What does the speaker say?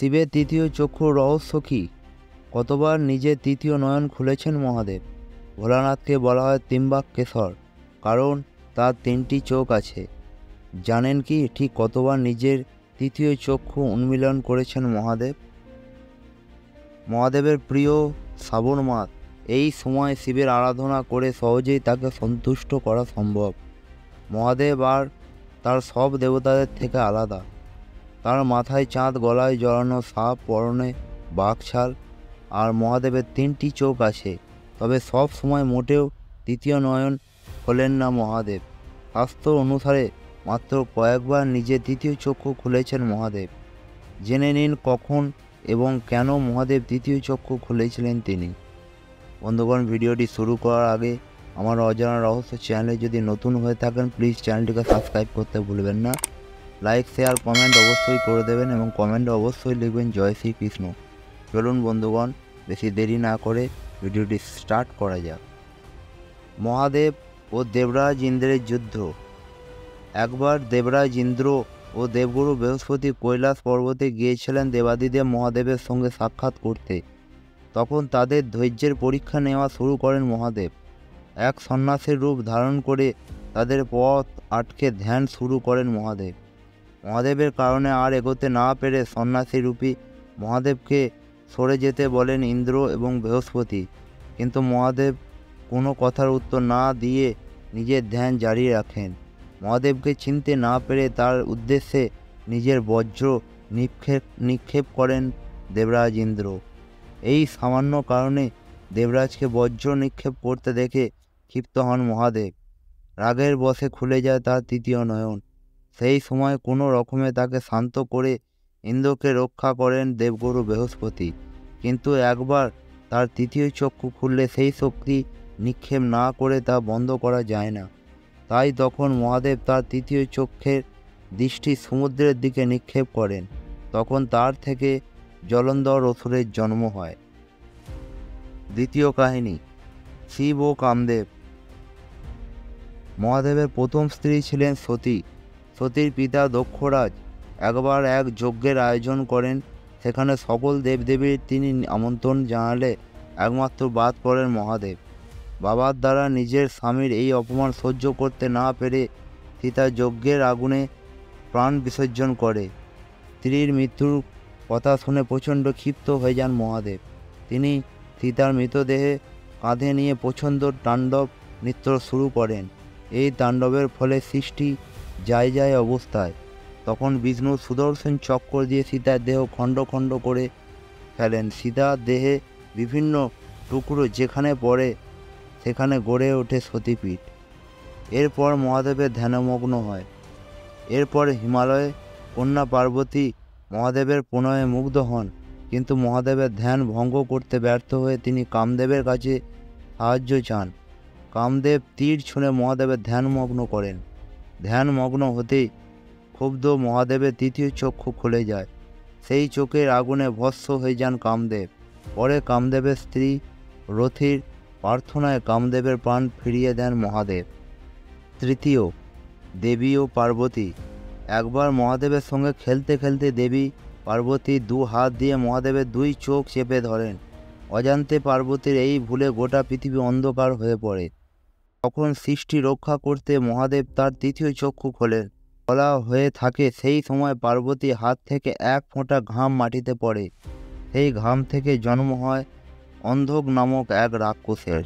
শিবের তৃতীয় চক্ষুর রহস্য কী? কতবার নিজের তৃতীয় নয়ন খুলেছেন মহাদেব? ভোলানাথকে বলা হয় ত্রিম্বাকেশ্বর, কারণ তার তিনটি চোখ আছে। জানেন কি ঠিক কতবার নিজের তৃতীয় চক্ষু উন্মীলন করেছেন মহাদেব? মহাদেবের প্রিয় শ্রাবণ মাস, এই সময় শিবের আরাধনা করে সহজেই তাকে সন্তুষ্ট করা সম্ভব। মহাদেব আর তার সব দেবতাদের থেকে আলাদা। তার মাথায় চাঁদ, গলায় জড়ানো সাপ, পরনে বাঘছাল, আর মহাদেবের তিনটি চোখ আছে। তবে সব সময় মোটেও তৃতীয় নয়ন খোলেন না মহাদেব। শাস্ত্র অনুসারে মাত্র কয়েকবার নিজের তৃতীয় চক্ষু খুলেছেন মহাদেব। জেনে নিন কখন এবং কেন মহাদেব তৃতীয় চক্ষু খুলেছিলেন তিনি। বন্ধুগণ, ভিডিওটি শুরু করার আগে আমার অজানা রহস্য চ্যানেলে যদি নতুন হয়ে থাকেন প্লিজ চ্যানেলটিকে সাবস্ক্রাইব করতে ভুলবেন না। লাইক, শেয়ার, কমেন্ট অবশ্যই করে দেবেন এবং কমেন্টে অবশ্যই লিখবেন জয় শ্রীকৃষ্ণ। চলুন বন্ধুগণ, বেশি দেরি না করে ভিডিওটি স্টার্ট করা যাক। মহাদেব ও দেবরাজ ইন্দ্রের যুদ্ধ। একবার দেবরাজ ইন্দ্র ও দেবগুরু বৃহস্পতি কৈলাস পর্বতে গিয়েছিলেন দেবাদিদেব মহাদেবের সঙ্গে সাক্ষাৎ করতে। তখন তাদের ধৈর্যের পরীক্ষা নেওয়া শুরু করেন মহাদেব। এক সন্ন্যাসীর রূপ ধারণ করে তাদের পথ আটকে ধ্যান শুরু করেন মহাদেব। মহাদেবের কারণে আর এগোতে না পেরে সন্ন্যাসী রূপী মহাদেবকে সরে যেতে বলেন ইন্দ্র এবং বৃহস্পতি, কিন্তু মহাদেব কোনো কথার উত্তর না দিয়ে নিজের ধ্যান জারি রাখেন। মহাদেবকে চিনতে না পেরে তার উদ্দেশ্যে নিজের বজ্র নিক্ষেপ করেন দেবরাজ ইন্দ্র। এই সামান্য কারণে দেবরাজকে বজ্র নিক্ষেপ করতে দেখে ক্ষিপ্ত হন মহাদেব। রাগের বশে খুলে যায় তার তৃতীয় নয়ন। সেই সময় কোনো রকমে তাকে শান্ত করে ইন্দ্রকে রক্ষা করেন দেবগুরু বৃহস্পতি, কিন্তু একবার তার তৃতীয় চক্ষু খুললে সেই শক্তি নিক্ষেপ না করে তা বন্ধ করা যায় না। তাই তখন মহাদেব তার তৃতীয় চক্ষের দৃষ্টি সমুদ্রের দিকে নিক্ষেপ করেন। তখন তার থেকে জলন্ধর অসুরের জন্ম হয়। দ্বিতীয় কাহিনী, শিব ও কামদেব। মহাদেবের প্রথম স্ত্রী ছিলেন সতী। সতীর পিতা দক্ষরাজ একবার এক যজ্ঞের আয়োজন করেন। সেখানে সকল দেবদেবীর তিনি আমন্ত্রণ জানালে একমাত্র বাদ পড়েন মহাদেব। বাবার দ্বারা নিজের স্বামীর এই অপমান সহ্য করতে না পেরে সীতা যজ্ঞের আগুনে প্রাণ বিসর্জন করে। স্ত্রীর মৃত্যুর কথা শুনে প্রচণ্ড ক্ষিপ্ত হয়ে যান মহাদেব। তিনি সীতার মৃতদেহে কাঁধে নিয়ে প্রচণ্ড তাণ্ডব নৃত্য শুরু করেন। এই তাণ্ডবের ফলে সৃষ্টি যায় যায় অবস্থায়। তখন বিষ্ণু সুদর্শন চক্র দিয়ে সীতার দেহ খণ্ড খণ্ড করে ফেলেন। সীতার দেহে বিভিন্ন টুকরো যেখানে পড়ে সেখানে গড়ে ওঠে সতীপীঠ। এরপর মহাদেবের ধ্যানমগ্ন হয়। এরপর হিমালয়ে কন্যা পার্বতী মহাদেবের প্রণয়ে মুগ্ধ হন, কিন্তু মহাদেবের ধ্যান ভঙ্গ করতে ব্যর্থ হয়ে তিনি কামদেবের কাছে সাহায্য চান। কামদেব তীর ছুঁড়ে মহাদেবের ধ্যানমগ্ন করেন। ধ্যানমগ্ন হতেই ক্ষুব্ধ মহাদেবের তৃতীয় চক্ষু খুলে যায়। সেই চোখের আগুনে ভস্ম হয়ে যান কামদেব। পরে কামদেবের স্ত্রী রথির প্রার্থনায় কামদেবের প্রাণ ফিরিয়ে দেন মহাদেব। তৃতীয়, দেবী ও পার্বতী। একবার মহাদেবের সঙ্গে খেলতে খেলতে দেবী পার্বতী দু হাত দিয়ে মহাদেবের দুই চোখ চেপে ধরেন। অজান্তে পার্বতীর এই ভুলে গোটা পৃথিবী অন্ধকার হয়ে পড়ে। তখন সৃষ্টি রক্ষা করতে মহাদেব তার তৃতীয় চক্ষু খোলেন। বলা হয়ে থাকে সেই সময় পার্বতীর হাত থেকে এক ফোঁটা ঘাম মাটিতে পড়ে। সেই ঘাম থেকে জন্ম হয় অন্ধক নামক এক রাক্ষসের।